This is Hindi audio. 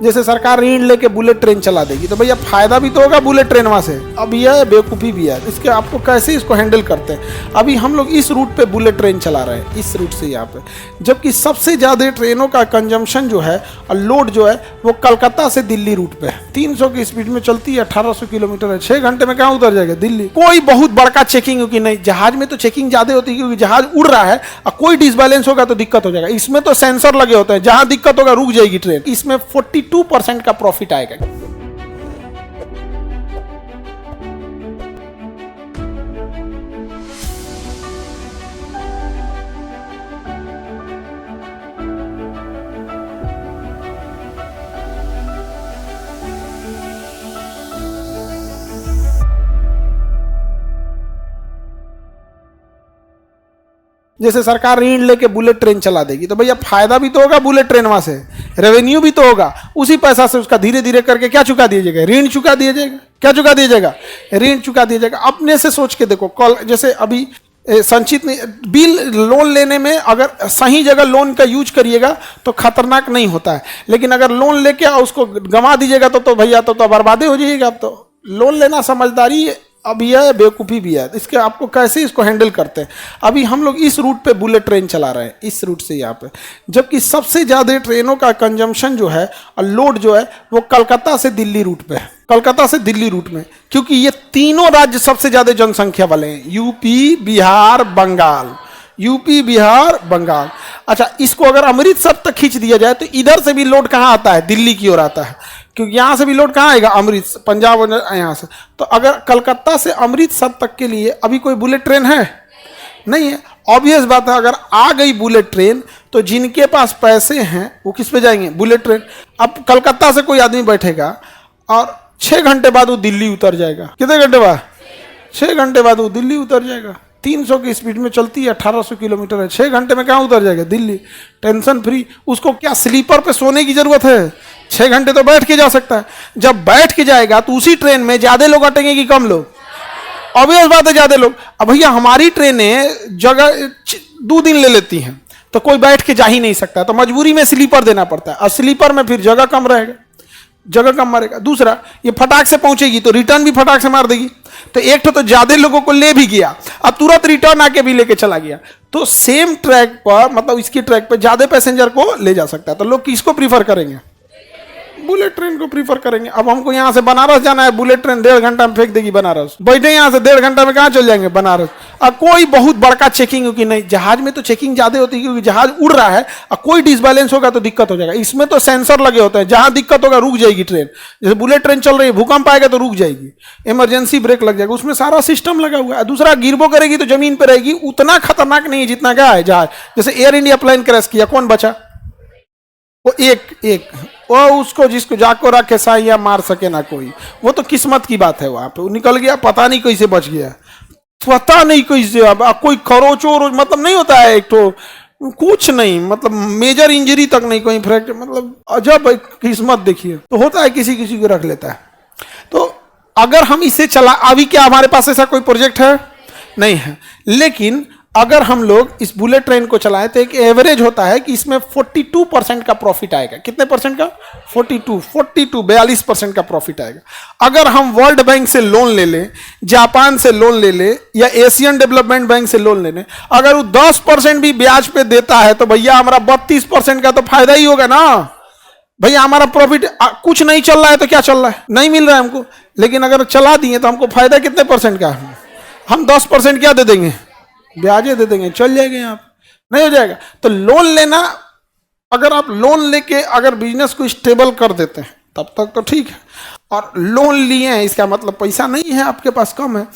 जैसे सरकार ऋण लेके बुलेट ट्रेन चला देगी तो भैया फायदा भी तो होगा बुलेट ट्रेन वहां से। अब यह बेवकूफ़ी भी है, इसके आपको कैसे इसको हैंडल करते हैं। अभी हम लोग इस रूट पे बुलेट ट्रेन चला रहे हैं, इस रूट से यहाँ पे, जबकि सबसे ज़्यादा ट्रेनों का कंजम्पशन जो है और लोड जो है वो कलकत्ता से दिल्ली रूट पे है। 300 की स्पीड में चलती है, 1800 किलोमीटर है, 6 घंटे में कहाँ उतर जाएगा दिल्ली। कोई बहुत बड़का चेकिंग होगी नहीं, जहाज में तो चेकिंग ज़्यादा होती है क्योंकि जहाज उड़ रहा है और कोई डिसबैलेंस होगा तो दिक्कत हो जाएगा। इसमें तो सेंसर लगे होते हैं, जहां दिक्कत होगा रुक जाएगी ट्रेन। इसमें 42% का प्रॉफिट आएगा। जैसे सरकार ऋण लेके बुलेट ट्रेन चला देगी तो भैया फायदा भी तो होगा बुलेट ट्रेन वहां से, रेवेन्यू भी तो होगा। उसी पैसा से उसका धीरे धीरे करके क्या चुका दिया जाएगा, ऋण चुका दिया जाएगा। क्या चुका दिया जाएगा, ऋण चुका दिया जाएगा। अपने से सोच के देखो, कल जैसे अभी संचित बिल लोन लेने में अगर सही जगह लोन का यूज करिएगा तो खतरनाक नहीं होता है, लेकिन अगर लोन लेके उसको गंवा दीजिएगा तो भैया तो बर्बादी हो जाएगी। अब तो लोन लेना समझदारी अब यह बेवकूफ़ी भी है, इसके आपको कैसे इसको हैंडल करते हैं। अभी हम लोग इस रूट पे बुलेट ट्रेन चला रहे हैं, इस रूट से यहाँ पे, जबकि सबसे ज़्यादा ट्रेनों का कंजम्पशन जो है और लोड जो है वो कलकत्ता से दिल्ली रूट पे है, कलकत्ता से दिल्ली रूट में, क्योंकि ये तीनों राज्य सबसे ज़्यादा जनसंख्या वाले हैं, यूपी बिहार बंगाल, यूपी बिहार बंगाल। अच्छा, इसको अगर अमृतसर तक खींच दिया जाए तो इधर से भी लोड कहाँ आता है, दिल्ली की ओर आता है, क्योंकि यहाँ से भी लोड कहाँ आएगा, अमृतसर, पंजाब यहाँ से। तो अगर कलकत्ता से अमृतसर तक के लिए अभी कोई बुलेट ट्रेन है नहीं है। ऑब्वियस बात है, अगर आ गई बुलेट ट्रेन तो जिनके पास पैसे हैं वो किस पे जाएंगे, बुलेट ट्रेन। अब कलकत्ता से कोई आदमी बैठेगा और 6 घंटे बाद वो दिल्ली उतर जाएगा। कितने घंटे बाद, 6 घंटे बाद वो दिल्ली उतर जाएगा। 300 की स्पीड में चलती है, 1800 किलोमीटर है, 6 घंटे में कहाँ उतर जाएगा दिल्ली, टेंशन फ्री। उसको क्या स्लीपर पे सोने की जरूरत है, 6 घंटे तो बैठ के जा सकता है। जब बैठ के जाएगा तो उसी ट्रेन में ज्यादा लोग अटेंगे कि कम लोग, ऑब्वियस बात है ज्यादा लोग। अब भैया हमारी ट्रेनें जगह 2 दिन ले लेती हैं तो कोई बैठ के जा ही नहीं सकता, तो मजबूरी में स्लीपर देना पड़ता है, और स्लीपर में फिर जगह कम रहेगा, जगह कम मारेगा। दूसरा, ये फटाक से पहुंचेगी तो रिटर्न भी फटाक से मार देगी, तो एक तो ज्यादा लोगों को ले भी गया अब तुरंत रिटर्न आके भी लेके चला गया। तो सेम ट्रैक पर, मतलब इसकी ट्रैक पर ज्यादा पैसेंजर को ले जा सकता है, तो लोग किसको प्रीफर करेंगे, बुलेट ट्रेन को प्रीफर करेंगे। अब हमको यहाँ से बनारस जाना है, बुलेट ट्रेन 1.5 घंटा में फेंक देगी बनारस, बैठे यहाँ से 1.5 घंटा में कहाँ चल जाएंगे बनारस। अब कोई बहुत बड़का चेकिंग होगी नहीं, जहाज में तो चेकिंग ज्यादा होती है क्योंकि जहाज उड़ रहा है और कोई डिसबैलेंस होगा तो दिक्कत हो जाएगा। इसमें तो सेंसर लगे होते हैं, जहां दिक्कत होगा रुक जाएगी ट्रेन। जैसे बुलेट ट्रेन चल रही है, भूकंप आएगा तो रुक जाएगी, इमरजेंसी ब्रेक लग जाएगा, उसमें सारा सिस्टम लगा हुआ है। दूसरा, गिरबो करेगी तो जमीन पर रहेगी, उतना खतरनाक नहीं है जितना क्या है जहाज। जैसे एयर इंडिया प्लेन क्रैश किया, कौन बचा, वो एक वो उसको जिसको जाको रखे साइया मार सके ना कोई, वो तो किस्मत की बात है। वहां पे वो निकल गया, पता नहीं कैसे बच गया, पता नहीं कैसे। अब कोई खरोचो मतलब नहीं होता है, एक तो कुछ नहीं, मतलब मेजर इंजरी तक नहीं, कोई फ्रैक्चर, मतलब अजब किस्मत देखिए। तो होता है किसी किसी को रख लेता है। तो अगर हम इसे चला, अभी क्या हमारे पास ऐसा कोई प्रोजेक्ट है नहीं है, लेकिन अगर हम लोग इस बुलेट ट्रेन को चलाएं तो एक एवरेज होता है कि इसमें 42% का प्रॉफिट आएगा। कितने परसेंट का, 42% का प्रॉफिट आएगा। अगर हम वर्ल्ड बैंक से लोन ले लें, जापान से लोन ले लें या एशियन डेवलपमेंट बैंक से लोन ले लें, अगर वो 10% भी ब्याज पे देता है तो भैया हमारा 32% का तो फायदा ही होगा ना। भैया हमारा प्रॉफिट कुछ नहीं चल रहा है तो क्या चल रहा है, नहीं मिल रहा है हमको, लेकिन अगर चला दिए तो हमको फायदा कितने परसेंट का, हम 10% क्या दे देंगे, ब्याजे दे देंगे, चल जाएंगे यहाँ नहीं हो जाएगा। तो लोन लेना, अगर आप लोन लेके अगर बिजनेस को स्टेबल कर देते हैं तब तक तो ठीक है, और लोन लिए हैं इसका मतलब पैसा नहीं है आपके पास, कम है।